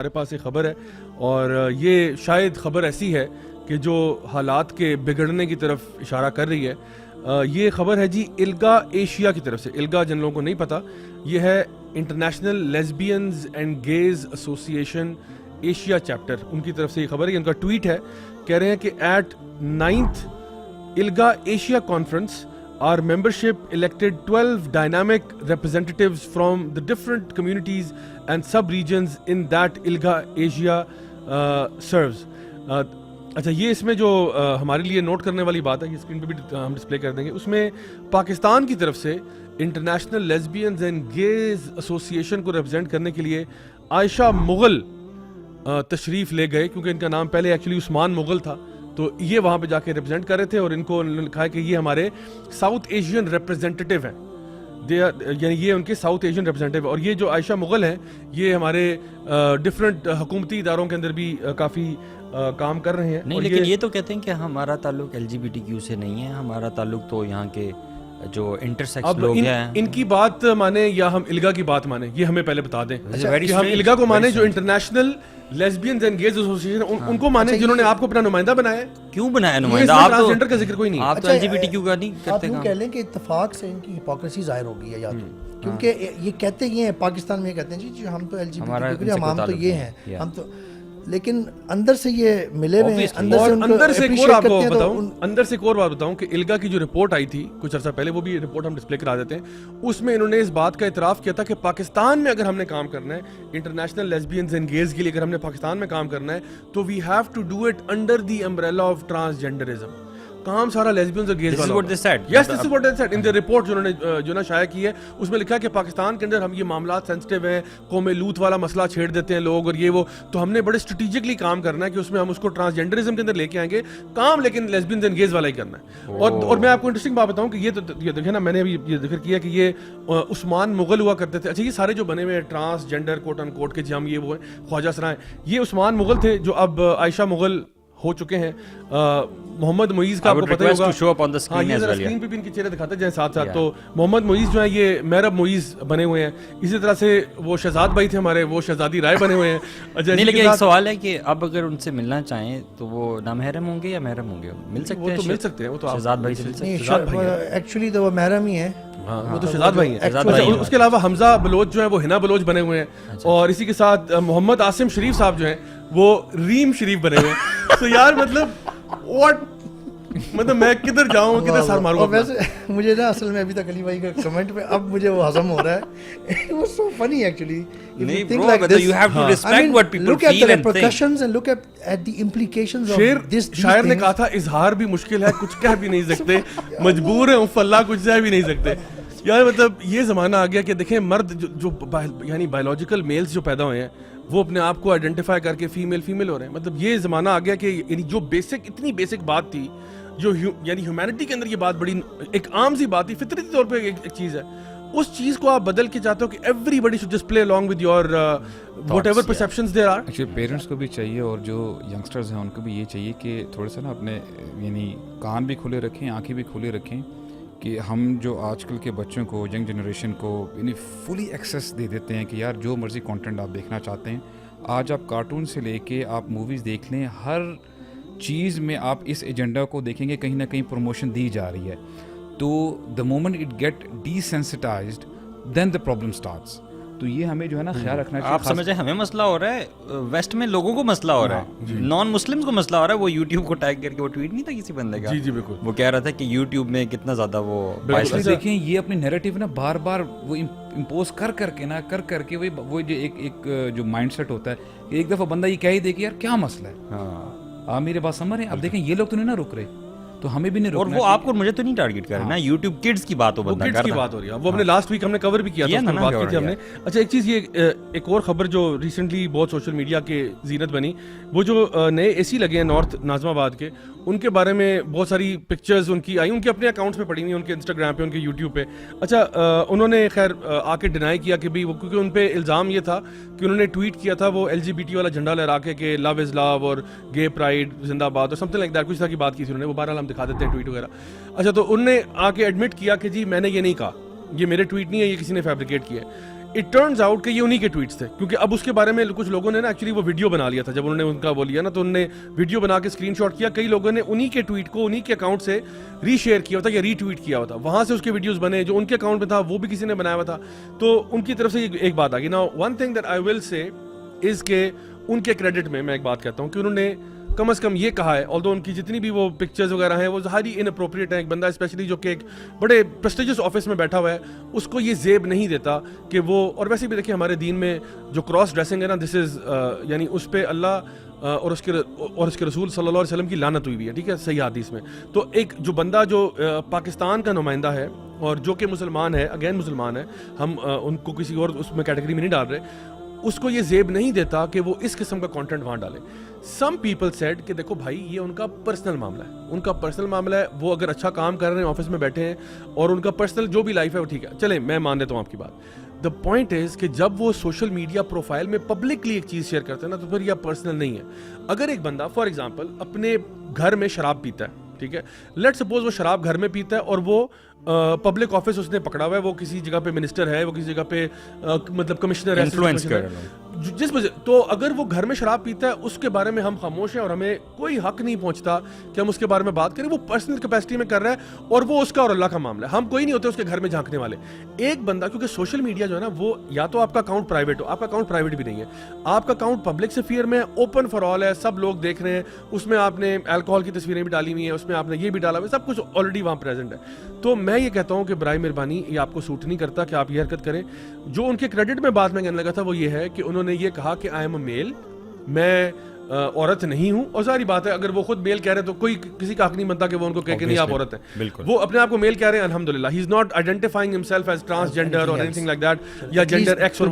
ہمارے پاس ایک خبر ہے اور یہ شاید خبر ایسی ہے کہ جو حالات کے بگڑنے کی طرف اشارہ کر رہی ہے. یہ خبر ہے جی الگا ایشیا کی طرف سے. الگا جن لوگوں کو نہیں پتا, یہ ہے انٹرنیشنل لیزبینز اینڈ گیز ایسوسی ایشن ایشیا چیپٹر, ان کی طرف سے یہ خبر ہے. ان کا ٹویٹ ہے, کہہ رہے ہیں کہ ایٹ 9th الگا Asia conference our membership elected 12 dynamic representatives from the different communities and sub-regions in that ILGA Asia serves. اچھا, یہ اس میں جو ہمارے لیے نوٹ کرنے والی بات ہے, یہ اسکرین پہ بھی ہم ڈسپلے کر دیں گے, اس میں پاکستان کی طرف سے انٹرنیشنل لیزبینز اینڈ گیز ایسوسی ایشن کو ریپرزینٹ کرنے کے لیے عائشہ مغل تشریف لے گئے, کیونکہ ان کا نام پہلے ایکچولی عثمان مغل تھا, تو یہ وہاں پہ جا کے ریپرزینٹ کر رہے تھے اور ان کو لکھا ہے کہ یہ ہمارے ساؤتھ ایشین ریپرزینٹیٹیو ہیں, یعنی یہ ان کے ساؤتھ ایشین ریپرزینٹیو. اور یہ جو عائشہ مغل ہیں یہ ہمارے ڈفرینٹ حکومتی اداروں کے اندر بھی کافی کام کر رہے ہیں. نہیں, لیکن یہ تو کہتے ہیں کہ ہمارا تعلق LGBTQ سے نہیں ہے, ہمارا تعلق تو یہاں کے جو انٹرسیکس لوگ ہیں ان کی بات مانے یا ہم الگا کی بات مانے, یہ ہمیں پہلے بتا دیں کہ ہم الگا کو مانے جو انٹرنیشنل لیزبینز اینڈ گیز ایسوسی ایشن, ان کو مانے جنہوں نے آپ کو اپنا نمائندہ بنایا ہے. کیوں بنایا نمائندہ؟ آپ ٹرانسجنڈر کا ذکر کوئی نہیں, آپ تو LGBTQ کا نہیں کرتے. آپ یوں کہہ لیں کہ اتفاق سے ان کی ہپوکریسی ظاہر ہو گئی ہے, یا تو کیونکہ یہ کہتے یہ ہیں پاکستان میں, کہتے ہیں جی ہم تو LGBTQ ہم تو یہ ہیں, ہم تو, لیکن اندر سے یہ ملے ہوئے ہیں. اندر سے ایک اور آپ کو بتاؤں, اندر سے ایک اور بات بتاؤں کہ الگا کی جو رپورٹ آئی تھی کچھ عرصہ پہلے, وہ بھی رپورٹ ہم ڈسپلے کرا دیتے ہیں, اس میں انہوں نے اس بات کا اعتراف کیا تھا کہ پاکستان میں اگر ہم نے کام کرنا ہے انٹرنیشنل لیزبینز اینڈ گیز کے لیے, اگر ہم نے پاکستان میں کام کرنا ہے تو we have to do it under the umbrella of transgenderism. کام سارا لیزبینز اور گیز والا ہوگا. Yes, this is what they said in the report جو انہوں نے جو نا شائع کی ہے, اس میں لکھا ہے کہ پاکستان کے اندر ہم یہ معاملات سینسٹیو ہیں, قوم لوط والا مسئلہ چھیڑ دیتے ہیں لوگ اور یہ وہ, تو ہم نے بڑے اسٹریٹجکلی کام کرنا ہے کہ اس میں ہم اس کو ٹرانسجینڈرزم کے اندر لے کے آئیں گے کام, لیکن لیزبینز اینڈ گیز والا ہی کرنا ہے. اور میں آپ کو انٹرسٹنگ بات بتاؤں کہ یہ تو یہ دیکھیں نا, میں نے ابھی یہ ذکر کیا کہ یہ عثمان مغل ہوا کرتے تھے. اچھا, یہ سارے جو بنے ہوئے ٹرانسجینڈر کوٹ ان کوٹ کے جی ہم یہ وہ ہیں خواجہ سرائے, یہ عثمان مغل تھے جو اب عائشہ مغل ہو چکے ہیں. محمد معیز کا آپ کو پتہ ہوگا, ہاں یہ ذرا اسکرین پہ بھی ان کے چہرے دکھاتے جائیں ساتھ ساتھ. تو محمد معیز جو ہیں یہ محرب معیز بنے ہوئے ہیں. اسی طرح سے وہ شہزاد بھائی تھے ہمارے, وہ شہزادی رائے بنے ہوئے ہیں. نہیں, لیکن ایک سوال ہے کہ اب اگر ان سے ملنا چاہیں تو وہ نامحرم ہوں گے یا محرم ہوں گے؟ مل سکتے ہیں, وہ تو مل سکتے ہیں, وہ تو شہزاد بھائی سے مل سکتے ہیں. ایکچولی تو وہ محرم ہی ہیں, وہ تو شہزاد بھائی ہیں. اس کے علاوہ حمزہ بلوچ جو ہیں وہ ہنا بلوچ بنے ہوئے ہیں, اور اسی کے ساتھ محمد عاصم شریف صاحب جو ہیں وہ ریم شریف بنے ہوئے ہیں. تو یار مطلب میں کدھر جاؤں, کدھر سر ماروں. ویسے مجھے نا اصل میں ابھی تک علی بھائی کا کمنٹ پہ اب مجھے وہ ہضم ہو رہا ہے. وہ سو فنی ایکچولی. نہیں bro, but you have to respect what people feel and think. Look at the repercussions and look at the implications of this. شاعر نے کہا تھا اظہار بھی مشکل ہے, کچھ کہہ بھی نہیں سکتے, مجبور ہیں اف اللہ, کچھ کہہ بھی نہیں سکتے. یار مطلب یہ زمانہ آ گیا کہ دیکھیں مرد جو یعنی بایولوجیکل میلز جو پیدا ہوئے ہیں وہ اپنے آپ کو آئیڈینٹیفائی کر کے فیمیل ہو رہے ہیں. مطلب یہ زمانہ آ گیا کہ یعنی جو اتنی بیسک بات تھی, جو یعنی ہیومینٹی کے اندر یہ بات بڑی ایک عام سی بات تھی, فطرتی طور پہ ایک چیز ہے, اس چیز کو آپ بدل کے چاہتے ہو کہ everybody should just play along with your whatever perceptions there are. Actually parents کو بھی چاہیے اور جو ینگسٹرز ہیں ان کو بھی یہ چاہیے کہ تھوڑا سا نا اپنے یعنی کان بھی کھلے رکھیں, آنکھیں بھی کھلے رکھیں, کہ ہم جو آج کل کے بچوں کو, ینگ جنریشن کو یعنی فلی ایکسیس دے دیتے ہیں کہ یار جو مرضی کانٹینٹ آپ دیکھنا چاہتے ہیں. آج آپ کارٹون سے لے کے آپ موویز دیکھ لیں, ہر چیز میں آپ اس ایجنڈا کو دیکھیں گے کہیں نہ کہیں پروموشن دی جا رہی ہے. تو the moment it get desensitized then the problem starts. تو یہ ہمیں جو ہے نا خیال رکھنا چاہیے. آپ سمجھیں ہمیں مسئلہ ہو رہا ہے, ویسٹ میں لوگوں کو مسئلہ ہو رہا ہے, نان مسلمس کو مسئلہ ہو رہا ہے. وہ یوٹیوب کو ٹیگ کر کے وہ ٹویٹ نہیں تھا کسی بندے کا, جی بالکل, وہ کہہ رہا تھا کہ یوٹیوب میں کتنا زیادہ وہ دیکھیں یہ اپنی نیریٹو نا بار بار وہ امپوز کر کے وہ جو ایک جو مائنڈ سیٹ ہوتا ہے, ایک دفعہ بندہ یہ کہہ ہی دے کہ یار کیا مسئلہ ہے. ہاں آپ میرے بات سمجھ رہے ہیں. اب دیکھیں یہ لوگ تو نہیں نا رک رہے, تو ہمیں بھی نہیں روکنا. اور وہ آپ کو مجھے تو نہیں ٹارگٹ کر رہا نا, یوٹیوب کڈز کی بات ہو, بندہ کڈز کی بات ہو رہی ہے. وہ ہم نے لاسٹ ویک ہم نے کور بھی کیا تھا, اس پر بات کی تھی ہم نے. اچھا ایک چیز, یہ ایک اور خبر جو ریسنٹلی بہت سوشل میڈیا کے زینت بنی, وہ جو نئے اے سی لگے ہیں نارتھ ناظم آباد کے, ان کے بارے میں بہت ساری پکچرز ان کی آئی, ان کے اپنے اکاؤنٹس پہ پڑی ہوئی, ان کے انسٹاگرام پہ, ان کے یوٹیوب پہ. اچھا انہوں نے خیر آ کے ڈینائی کیا کہ بھائی وہ, کیونکہ ان پہ الزام یہ تھا کہ انہوں نے ٹویٹ کیا تھا وہ LGBT والا جھنڈا لہرا کے کہ لو از لو اور گے پرائڈ زندہ باد اور سم تھنگ لائک دیٹ, کچھ طرح کی بات کی تھی انہوں نے. وہ بہرحال ہم دکھا دیتے ہیں ٹویٹ وغیرہ. اچھا تو انہوں نے آ کے ایڈمٹ کیا کہ جی میں نے یہ نہیں کہا, یہ میرے ٹویٹ نہیں ہے, یہ کسی نے فیبریکیٹ کیا ہے. اٹ ٹرنز آؤٹ کہ یہ انہی کے ٹویٹس تھے, کیونکہ اب اس کے بارے میں کچھ لوگوں نے نا ایکچولی وہ ویڈیو بنا لیا تھا, جب انہوں نے ان کا وہ لیا نا تو انہوں نے ویڈیو بنا کے اسکرین شاٹ کیا, کئی لوگوں نے انہی کے ٹویٹ کو انہی کے اکاؤنٹ سے ری شیئر کیا ہوتا یا ری ٹویٹ کیا ہوتا, وہاں سے اس کے ویڈیوز بنے, جو ان کے اکاؤنٹ میں تھا وہ بھی کسی نے بنایا ہوا تھا, تو ان کی طرف سے ایک بات آ گئی. نا ون تھنگ دیٹ آئی ول سے از کہ ان کے کریڈٹ میں ایک بات کہتا ہوں کہ انہوں نے کم از کم یہ کہا ہے, آلدو ان کی جتنی بھی وہ پکچرز وغیرہ ہیں وہ ہائی ان اپروپریٹ ہیں, ایک بندہ اسپیشلی جو کہ ایک بڑے پریسٹیجس آفس میں بیٹھا ہوا ہے اس کو یہ زیب نہیں دیتا کہ وہ, اور ویسے بھی دیکھیں ہمارے دین میں جو کراس ڈریسنگ ہے نا, دس از یعنی اس پہ اللہ اور اس کے رسول صلی اللہ علیہ وسلم کی لعنت ہوئی ہے, ٹھیک ہے, صحیح حدیث میں. تو ایک جو بندہ جو پاکستان کا نمائندہ ہے اور جو کہ مسلمان ہے, اگین مسلمان ہے, ہم ان کو کسی اور اس میں کیٹیگری میں نہیں ڈال رہے, اس کو یہ زیب نہیں دیتا کہ وہ اس قسم کا کانٹینٹ وہاں ڈالے. سم پیپل سیڈ کہ دیکھو بھائی یہ ان کا پرسنل معاملہ ہے, ان کا پرسنل معاملہ ہے, وہ اگر اچھا کام کر رہے ہیں آفس میں بیٹھے ہیں اور ان کا پرسنل جو بھی لائف ہے وہ ٹھیک ہے, چلیں میں مان لیتا ہوں آپ کی بات. دا پوائنٹ از کہ جب وہ سوشل میڈیا پروفائل میں پبلکلی ایک چیز شیئر کرتے ہیں نا تو پھر یہ پرسنل نہیں ہے. اگر ایک بندہ فار ایگزامپل اپنے گھر میں شراب پیتا ہے, ٹھیک ہے, لیٹ سپوز وہ شراب گھر میں پیتا ہے اور وہ پبلک آفس اس نے پکڑا ہوا ہے, وہ کسی جگہ پہ منسٹر ہے, وہ کسی جگہ پہ مطلب کمشنر ہے, انفلوئنس کر جس وجہ, تو اگر وہ گھر میں شراب پیتا ہے اس کے بارے میں ہم خاموش ہیں اور ہمیں کوئی حق نہیں پہنچتا کہ ہم اس کے بارے میں بات کریں. وہ پرسنل کیپیسٹی میں کر رہا ہے اور وہ اس کا اور اللہ کا معاملہ ہے, ہم کوئی نہیں ہوتے اس کے گھر میں جھانکنے والے. ایک بندہ, کیونکہ سوشل میڈیا جو ہے نا وہ یا تو آپ کا اکاؤنٹ پرائیویٹ ہو, آپ کا اکاؤنٹ پرائیویٹ بھی نہیں ہے, آپ کا اکاؤنٹ پبلک سفیئر میں اوپن فار آل ہے, سب لوگ دیکھ رہے ہیں, اس میں آپ نے الکوہول کی تصویریں بھی ڈالی ہوئی ہیں, اس میں آپ نے یہ بھی ڈالا ہوا ہے, سب کچھ آلریڈی وہاں پریزنٹ ہے. تو میں یہ کہتا ہوں کہ برائے مہربانی یہ آپ کو سوٹ نہیں کرتا کہ آپ یہ حرکت کریں. جو ان کے کریڈٹ میں بات میں کہنے لگا تھا وہ یہ ہے کہ انہوں نے یہ کہا کہ آئی ایم اے میل, میں عورت نہیں ہوں, اور ساری بات ہے اگر وہ خود میل کہہ رہے ہیں تو کوئی کسی کا حق نہیں بنتا کہ وہ ان کو کہے کہ نہیں آپ عورت ہیں. بالکل, وہ اپنے آپ کو میل کہہ رہے ہیں, الحمدللہ, he is not identifying himself as transgender اور اینی تھنگ لائک دیٹ یا جینڈر ایکس اور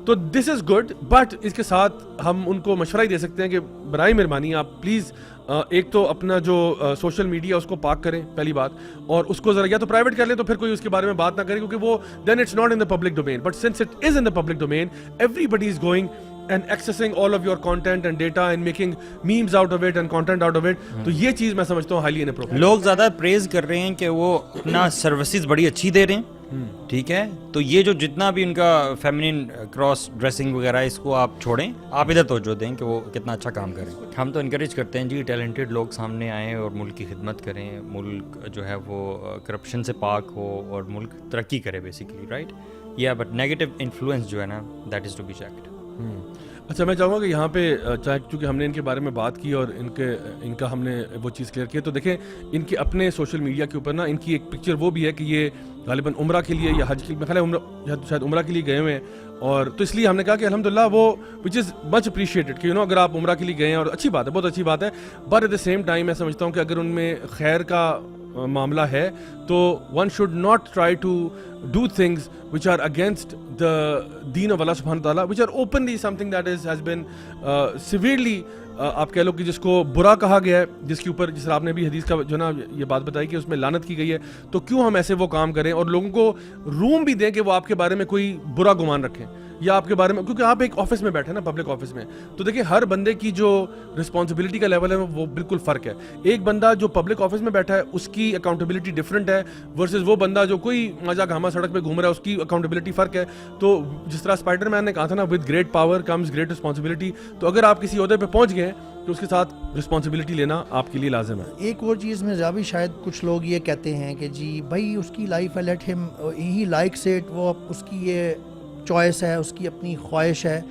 تو دس از گڈ. بٹ اس کے ساتھ ہم ان کو مشورہ ہی دے سکتے ہیں کہ برائے مہربانی آپ پلیز ایک تو اپنا جو سوشل میڈیا اس کو پاک کریں پہلی بات, اور اس کو ذرا یا تو پرائیویٹ کر لیں تو پھر کوئی اس کے بارے میں بات نہ کرے, کیونکہ وہ then it's not in the public domain. But since it is in the public domain, everybody is going and accessing all of your content and data and making memes out of it and content out of it. تو یہ چیز میں سمجھتا ہوں highly inappropriate. لوگ زیادہ پریز کر رہے ہیں کہ وہ اپنا سروسز بڑی اچھی دے رہے ہیں, ٹھیک ہے, تو یہ جو جتنا بھی ان کا فیمنن کراس ڈریسنگ وغیرہ ہے اس کو آپ چھوڑیں, آپ ادھر توجہ دیں کہ وہ کتنا اچھا کام کریں. ہم تو انکریج کرتے ہیں جی ٹیلنٹڈ لوگ سامنے آئیں اور ملک کی خدمت کریں, ملک جو ہے وہ کرپشن سے پاک ہو اور ملک ترقی کرے بیسیکلی, رائٹ, یا بٹ نیگیٹو انفلوئنس جو ہے نا that is to be checked. اچھا میں چاہوں گا کہ یہاں پہ چاہے چونکہ ہم نے ان کے بارے میں بات کی اور ان کا ہم نے وہ چیز کلیئر کی, تو دیکھیں ان کے اپنے سوشل میڈیا کے اوپر نا ان کی ایک پکچر وہ بھی ہے کہ یہ غالباً عمرہ کے لیے یا حج کے لیے, شاید عمرہ کے لیے گئے ہوئے ہیں, اور تو اس لیے ہم نے کہا کہ الحمدللہ وہ وچ از مچ اپریشیٹڈ کہ اگر آپ عمرہ کے لیے گئے ہیں اور اچھی بات ہے, بہت اچھی بات ہے, but at the same time میں سمجھتا ہوں کہ اگر ان میں خیر کا معاملہ ہے تو one should not try to do things which are against the deen of Allah subhanahu wa ta'ala, which are openly something that has been severely آپ کہہ لو کہ جس کو برا کہا گیا ہے, جس کے اوپر جس طرح آپ نے بھی حدیث کا جو نا یہ بات بتائی کہ اس میں لعنت کی گئی ہے, تو کیوں ہم ایسے وہ کام کریں اور لوگوں کو روم بھی دیں کہ وہ آپ کے بارے میں کوئی برا گمان رکھیں یا آپ کے بارے میں, کیونکہ آپ ایک آفس میں بیٹھے نا, پبلک آفس میں, تو دیکھیں ہر بندے کی جو رسپانسبلٹی کا لیول ہے وہ بالکل فرق ہے. ایک بندہ جو پبلک آفس میں بیٹھا ہے اس کی اکاؤنٹیبلٹی ڈفرینٹ ہے ورسز وہ بندہ جو کوئی مزا گھاما سڑک پہ گھوم رہا ہے, اس کی اکاؤنٹیبلٹی فرق ہے. تو جس طرح اسپائڈر مین نے کہا تھا نا, with great power comes great responsibility, تو اگر آپ کسی عہدے پہ پہنچ گئے تو اس کے ساتھ رسپانسبلٹی لینا آپ کے لیے لازم ہے. ایک اور چیز میں بھی شاید کچھ لوگ یہ کہتے ہیں کہ جی بھائی اس کی لائف ہے, لیٹ ہم ہی لائکس اٹ, وہ اس کی یہ چوائس ہے, اس کی اپنی خواہش ہے.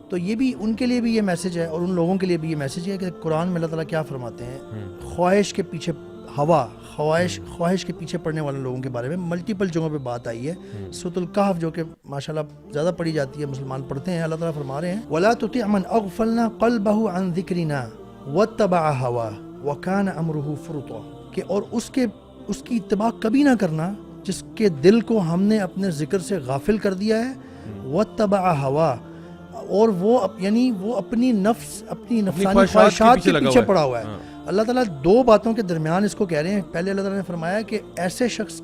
تو یہ بھی ان کے لیے بھی یہ میسج ہے اور ان لوگوں کے لیے بھی یہ میسج ہے کہ قرآن میں اللہ تعالیٰ کیا فرماتے ہیں, خواہش کے پیچھے ہوا, خواہش کے پیچھے پڑنے والے لوگوں کے بارے میں ملٹیپل جگہوں پہ بات آئی ہے. سورۃ الکہف جو کہ ماشاءاللہ زیادہ پڑھی جاتی ہے, مسلمان پڑھتے ہیں, اللہ تعالیٰ فرما رہے ہیں وَلَا تُطِعْ مَنْ أَغْفَلْنَا قَلْبَهُ عَنْ ذِكْرِنَا وَاتَّبَعَ هَوَاهُ وَكَانَ أَمْرُهُ فُرُطًا, کہ اور اس کی اتباع کبھی نہ کرنا جس کے دل کو ہم نے اپنے ذکر سے غافل کر دیا ہے, وَاتَّبَعَ هَوَاهُ, اور وہ یعنی وہ اپنی نفسانی خواہشات کے پیچھے پڑا ہوا ہے. اللہ تعالیٰ دو باتوں کے درمیان اس کو کہہ رہے ہیں. پہلے اللہ تعالیٰ نے فرمایا کہ ایسے شخص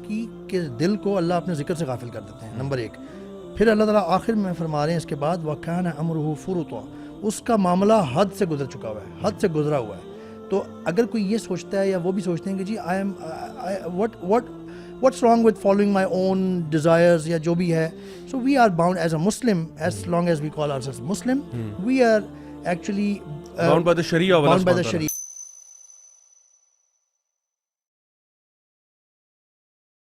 کے دل کو اللہ اپنے ذکر سے غافل کر دیتے ہیں, نمبر ایک. پھر اللہ تعالیٰ آخر میں فرما رہے ہیں اس کے بعد وَكَانَ أَمْرُهُ فُرُطًا, اس کا معاملہ حد سے گزر چکا ہوا ہے, حد سے گزرا ہوا ہے. تو اگر کوئی یہ سوچتا ہے یا وہ بھی سوچتے ہیں کہ جی what's wrong with following my own desires یا جو بھی ہے. So we are bound as a Muslim, as long as we call ourselves Muslim, we are actually bound by the Sharia of Allah bound by the subhanahu wa ta'ala. Sharia.